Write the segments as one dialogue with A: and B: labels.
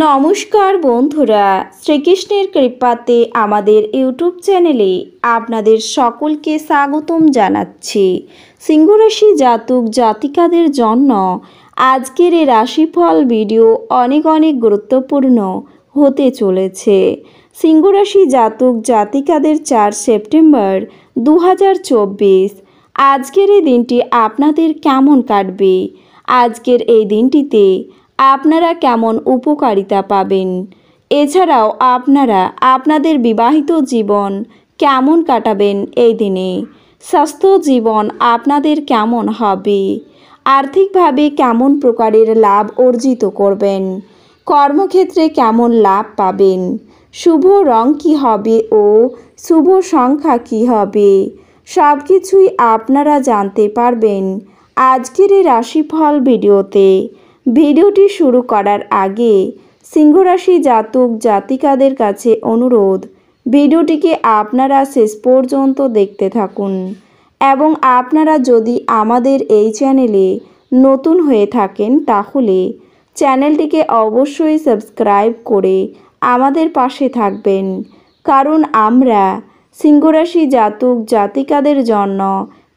A: নমস্কার বন্ধুরা, শ্রীকৃষ্ণের কৃপাতে আমাদের ইউটিউব চ্যানেলে আপনাদের সকলকে স্বাগতম জানাচ্ছি। সিংহ রাশি জাতক জাতিকাদের জন্য আজকের এই রাশিফল ভিডিও অনেক গুরুত্বপূর্ণ হতে চলেছে। সিংহ রাশি জাতক জাতিকাদের 4 সেপ্টেম্বর 2024 আজকের এই দিনটি আপনাদের কেমন কাটবে? আজকের এই দিনটিতে আপনারা কেমন উপকারিতা পাবেন? এছাড়াও আপনারা আপনাদের বিবাহিত জীবন কেমন কাটাবেন এই দিনে? স্বাস্থ্য জীবন আপনাদের কেমন হবে? আর্থিকভাবে কেমন প্রকারের লাভ অর্জিত করবেন? কর্মক্ষেত্রে কেমন লাভ পাবেন? শুভ রং কী হবে ও শুভ সংখ্যা কী হবে? সব কিছুই আপনারা জানতে পারবেন আজকের এই রাশিফল ভিডিওতে। ভিডিওটি শুরু করার আগে সিংহ রাশি জাতক জাতিকাদের কাছে অনুরোধ, ভিডিওটিকে আপনারা শেষ পর্যন্ত দেখতে থাকুন এবং আপনারা যদি আমাদের এই চ্যানেলে নতুন হয়ে থাকেন তাহলে চ্যানেলটিকে অবশ্যই সাবস্ক্রাইব করে আমাদের পাশে থাকবেন, কারণ আমরা সিংহ রাশি জাতক জাতিকাদের জন্য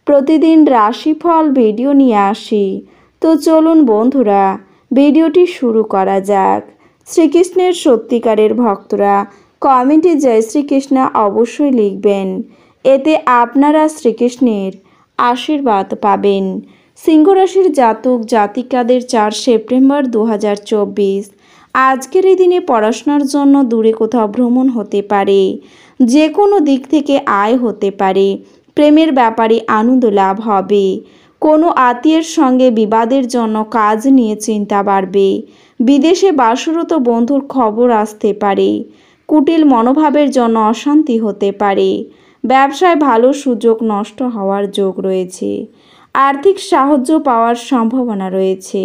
A: প্রতিদিন রাশিফল ভিডিও নিয়ে আসি। তো চলুন বন্ধুরা, ভিডিওটি শুরু করা যাক। শ্রীকৃষ্ণের সত্যিকারের ভক্তরা কমেন্টে জয় শ্রীকৃষ্ণ অবশ্যই লিখবেন, এতে আপনারা শ্রীকৃষ্ণের আশীর্বাদ পাবেন। সিংহ রাশির জাতক জাতিকাদের 4 সেপ্টেম্বর 2024 আজকের এই দিনে পড়াশোনার জন্য দূরে কোথাও ভ্রমণ হতে পারে, যে কোনো দিক থেকে আয় হতে পারে, প্রেমের ব্যাপারে আনন্দ লাভ হবে, কোনো আত্মীয়ের সঙ্গে বিবাদের জন্য কাজ নিয়ে চিন্তা বাড়বে, বিদেশে বাসরত বন্ধুর খবর আসতে পারে, কুটিল মনোভাবের জন্য অশান্তি হতে পারে, ব্যবসায় ভালো সুযোগ নষ্ট হওয়ার যোগ রয়েছে, আর্থিক সাহায্য পাওয়ার সম্ভাবনা রয়েছে,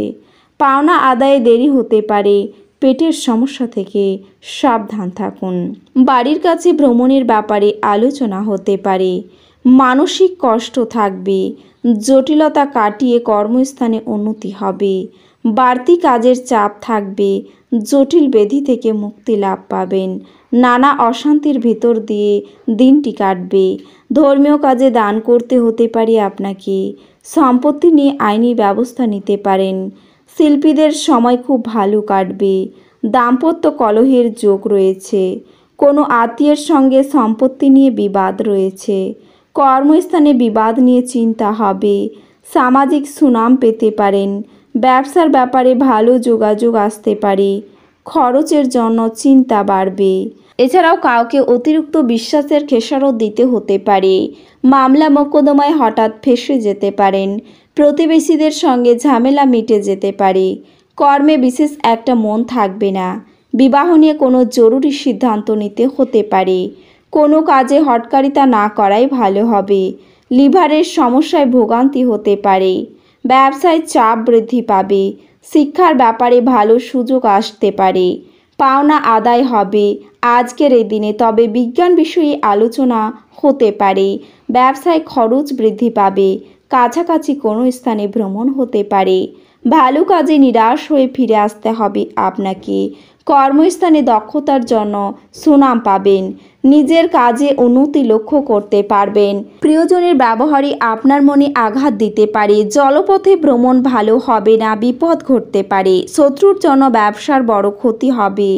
A: পাওনা আদায়ে দেরি হতে পারে, পেটের সমস্যা থেকে সাবধান থাকুন। বাড়ির কাছে ভ্রমণের ব্যাপারে আলোচনা হতে পারে, মানসিক কষ্ট থাকবে, জটিলতা কাটিয়ে কর্মস্থানে উন্নতি হবে, বাড়তি কাজের চাপ থাকবে, জটিল ব্যাধি থেকে মুক্তি লাভ পাবেন, নানা অশান্তির ভিতর দিয়ে দিনটি কাটবে, ধর্মীয় কাজে দান করতে হতে পারে আপনাকে, সম্পত্তি নিয়ে আইনি ব্যবস্থা নিতে পারেন, শিল্পীদের সময় খুব ভালো কাটবে, দাম্পত্য কলহের যোগ রয়েছে, কোনো আত্মীয়ের সঙ্গে সম্পত্তি নিয়ে বিবাদ রয়েছে, কর্মস্থানে বিবাদ নিয়ে চিন্তা হবে, সামাজিক সুনাম পেতে পারেন, ব্যবসার ব্যাপারে ভালো যোগাযোগ আসতে পারে, খরচের জন্য চিন্তা বাড়বে। এছাড়াও কাউকে অতিরিক্ত বিশ্বাসের খেসারত দিতে হতে পারে, মামলা মোকদ্দমায় হঠাৎ ফেঁসে যেতে পারেন, প্রতিবেশীদের সঙ্গে ঝামেলা মিটে যেতে পারে, কর্মে বিশেষ একটা মন থাকবে না, বিবাহ নিয়ে কোনো জরুরি সিদ্ধান্ত নিতে হতে পারে, কোনো কাজে হটকারিতা না করাই ভালো হবে, লিভারের সমস্যায় ভোগান্তি হতে পারে, ব্যবসায় চাপ বৃদ্ধি পাবে, শিক্ষার ব্যাপারে ভালো সুযোগ আসতে পারে, পাওনা আদায় হবে আজকের এই দিনে, তবে বিজ্ঞান বিষয়ে আলোচনা হতে পারে, ব্যবসায় খরচ বৃদ্ধি পাবে, কাছাকাছি কোনো স্থানে ভ্রমণ হতে পারে, ভালো কাজে নিরাশ হয়ে ফিরে আসতে হবে আপনাকে, কর্মস্থানে দক্ষতার জন্য সুনাম পাবেন, নিজের কাজে উন্নতি লক্ষ্য করতে পারবেন, প্রিয়জনের ব্যবহারই আপনার মনে আঘাত দিতে পারে, জলপথে ভ্রমণ ভালো হবে না, বিপদ ঘটতে পারে, শত্রুর জন্য ব্যবসার বড় ক্ষতি হবে,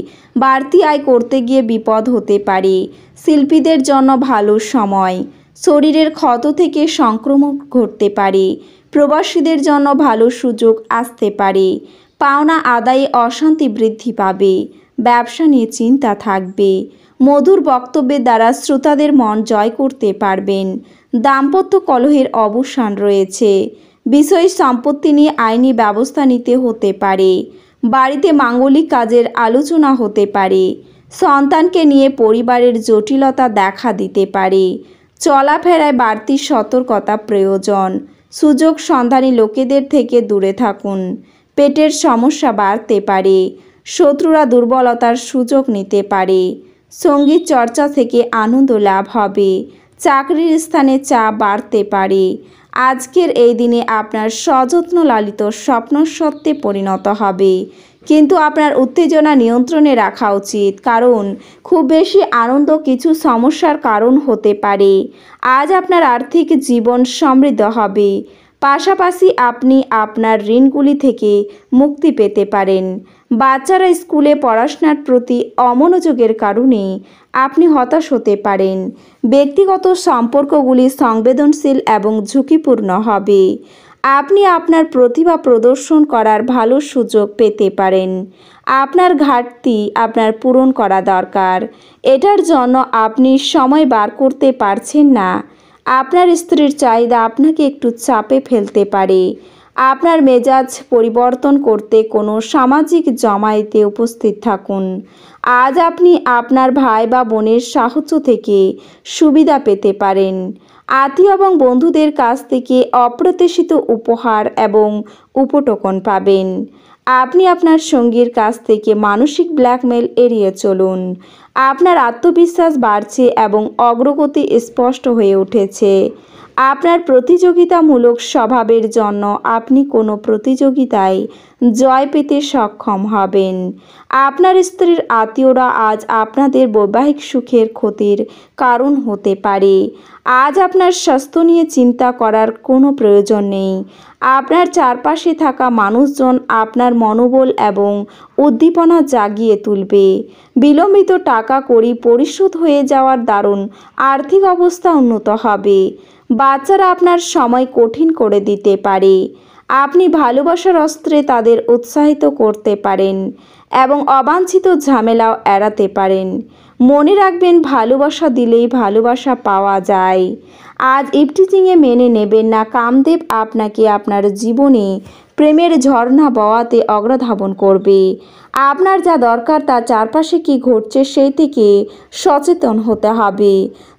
A: বাড়তি আয় করতে গিয়ে বিপদ হতে পারে, শিল্পীদের জন্য ভালো সময়, শরীরের ক্ষত থেকে সংক্রমণ ঘটতে পারে, প্রবাসীদের জন্য ভালো সুযোগ আসতে পারে, পাওনা আদায়ে অশান্তি বৃদ্ধি পাবে, ব্যবসা নিয়ে চিন্তা থাকবে, মধুর বক্তব্যের দ্বারা শ্রোতাদের মন জয় করতে পারবেন, দাম্পত্য কলহের অবসান রয়েছে, বিষয় সম্পত্তি নিয়ে আইনি ব্যবস্থা নিতে হতে পারে, বাড়িতে মাঙ্গলিক কাজের আলোচনা হতে পারে, সন্তানকে নিয়ে পরিবারের জটিলতা দেখা দিতে পারে, চলাফেরায় বাড়তি সতর্কতা প্রয়োজন, সুযোগ সন্ধানী লোকেদের থেকে দূরে থাকুন, পেটের সমস্যা বাড়তে পারে, শত্রুরা দুর্বলতার সুযোগ নিতে পারে, সঙ্গীত চর্চা থেকে আনন্দ লাভ হবে, চাকরির স্থানে চাপ বাড়তে পারে, আজকের এই দিনে আপনার সযত্ন লালিত স্বপ্ন সত্যে পরিণত হবে, কিন্তু আপনার উত্তেজনা নিয়ন্ত্রণে রাখা উচিত, কারণ খুব বেশি আনন্দ কিছু সমস্যার কারণ হতে পারে। আজ আপনার আর্থিক জীবন সমৃদ্ধ হবে। পাশাপাশি আপনি আপনার ঋণগুলি থেকে মুক্তি পেতে পারেন। বাচ্চারা স্কুলে পড়াশোনার প্রতি অমনোযোগের কারণে আপনি হতাশ হতে পারেন। ব্যক্তিগত সম্পর্কগুলি সংবেদনশীল এবং ঝুঁকিপূর্ণ হবে। আপনি আপনার প্রতিভা প্রদর্শন করার ভালো সুযোগ পেতে পারেন। আপনার ঘাটতি আপনার পূরণ করা দরকার। এটার জন্য আপনি সময় বার করতে পারছেন না। আপনার স্ত্রীর চাহিদা আপনাকে একটু চাপে ফেলতে পারে। আপনার মেজাজ পরিবর্তন করতে কোনো সামাজিক জমায়েতে উপস্থিত থাকুন। আজ আপনি আপনার ভাই বা বোনের সাহায্য থেকে সুবিধা পেতে পারেন। আত্মীয় এবং বন্ধুদের কাছ থেকে অপ্রত্যাশিত উপহার এবং উপটোকন পাবেন। আপনি আপনার সঙ্গীর কাছ থেকে মানসিক ব্ল্যাকমেল এড়িয়ে চলুন। আপনার আত্মবিশ্বাস বাড়ছে এবং অগ্রগতি স্পষ্ট হয়ে উঠেছে। আপনার প্রতিযোগিতামূলক স্বভাবের জন্য আপনি কোনো প্রতিযোগিতায় জয় পেতে সক্ষম হবেন। আপনার স্ত্রীর আত্মীয়রা আজ আপনাদের বৈবাহিক সুখের ক্ষতির কারণ হতে পারে। আজ আপনার স্বাস্থ্য নিয়ে চিন্তা করার কোনো প্রয়োজন নেই। আপনার চারপাশে থাকা মানুষজন আপনার মনোবল এবং উদ্দীপনা জাগিয়ে তুলবে। বিলম্বিত টাকা কড়ি পরিশোধ হয়ে যাওয়ার দারুণ আর্থিক অবস্থা উন্নত হবে। বাচ্চারা আপনার সময় কঠিন করে দিতে পারে। আপনি ভালোবাসার অস্ত্রে তাদের উৎসাহিত করতে পারেন এবং অবাঞ্ছিত ঝামেলাও এড়াতে পারেন। মনে রাখবেন, ভালোবাসা দিলেই ভালোবাসা পাওয়া যায়। আজ ইভটিজিংয়ে মেনে নেবেন না। কামদেব আপনাকে আপনার জীবনে প্রেমের ঝর্ণা বওয়াতে অগ্রধাবন করবে। আপনার যা দরকার তা চারপাশে কি ঘটছে সেই থেকে সচেতন হতে হবে।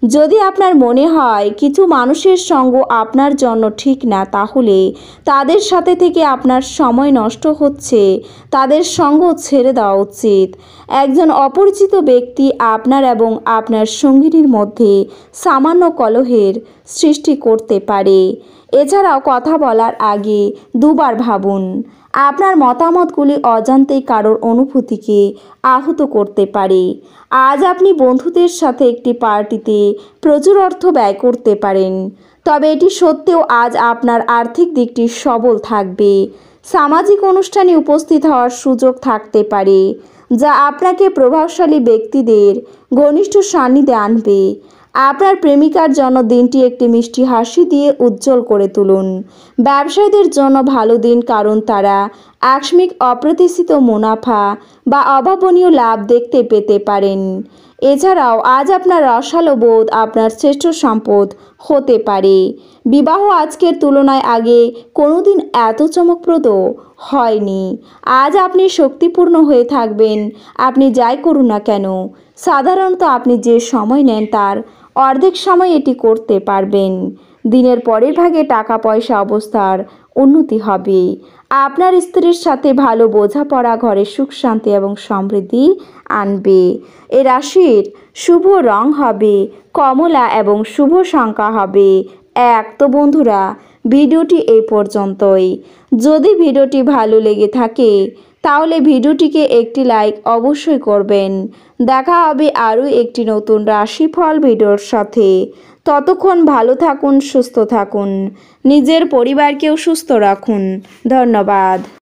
A: যদি আপনার মনে হয় কিছু মানুষের সঙ্গ আপনার জন্য ঠিক না, তাহলে তাদের সাথে থেকে আপনার সময় নষ্ট হচ্ছে। তাদের সঙ্গ ছেড়ে দেওয়া উচিত। একজন অপরিচিত ব্যক্তি আপনার এবং আপনার সঙ্গিনীর মধ্যে সামান্য কলহের সৃষ্টি করতে পারে। এছাড়াও কথা বলার আগে দুবার ভাবুন। আপনার মতামতগুলি অজান্তেই কারোর অনুভূতিকে আহত করতে পারে। আজ আপনি বন্ধুদের সাথে একটি পার্টিতে প্রচুর অর্থ ব্যয় করতে পারেন, তবে এটি সত্ত্বেও আজ আপনার আর্থিক দিকটি সবল থাকবে। সামাজিক অনুষ্ঠানে উপস্থিত হওয়ার সুযোগ থাকতে পারে, যা আপনাকে প্রভাবশালী ব্যক্তিদের ঘনিষ্ঠ সান্নিধ্যে আনবে। আপনার প্রেমিকার জন্য দিনটি একটি মিষ্টি হাসি দিয়ে উজ্জ্বল করে তুলুন। ব্যবসায়ীদের জন্য ভালো দিন, কারণ তারা আকস্মিক অপ্রত্যাশিত মুনাফা বা অভাবনীয় লাভ দেখতে পেতে পারেন। এছাড়াও আজ আপনার রসালো বোধ আপনার শ্রেষ্ঠ সম্পদ হতে পারে। বিবাহ আজকের তুলনায় আগে কোনোদিন এত চমকপ্রদ হয়নি। আজ আপনি শক্তিপূর্ণ হয়ে থাকবেন। আপনি যাই করুন না কেন, সাধারণত আপনি যে সময় নেন তার অর্ধেক সময় এটি করতে পারবেন। দিনের পরের ভাগে টাকা পয়সা অবস্থার উন্নতি হবে। আপনার স্ত্রীর সাথে ভালো বোঝাপড়া ঘরে সুখ শান্তি এবং সমৃদ্ধি আনবে। এ রাশির শুভ রং হবে কমলা এবং শুভ সংখ্যা হবে 1। তো বন্ধুরা, ভিডিওটি এই পর্যন্তই। যদি ভিডিওটি ভালো লেগে থাকে তাহলে ভিডিওটিকে একটি লাইক অবশ্যই করবেন। দেখা হবে আরও একটি নতুন রাশিফল ভিডিওর সাথে। ততক্ষণ ভালো থাকুন, সুস্থ থাকুন, নিজের পরিবারকেও সুস্থ রাখুন। ধন্যবাদ।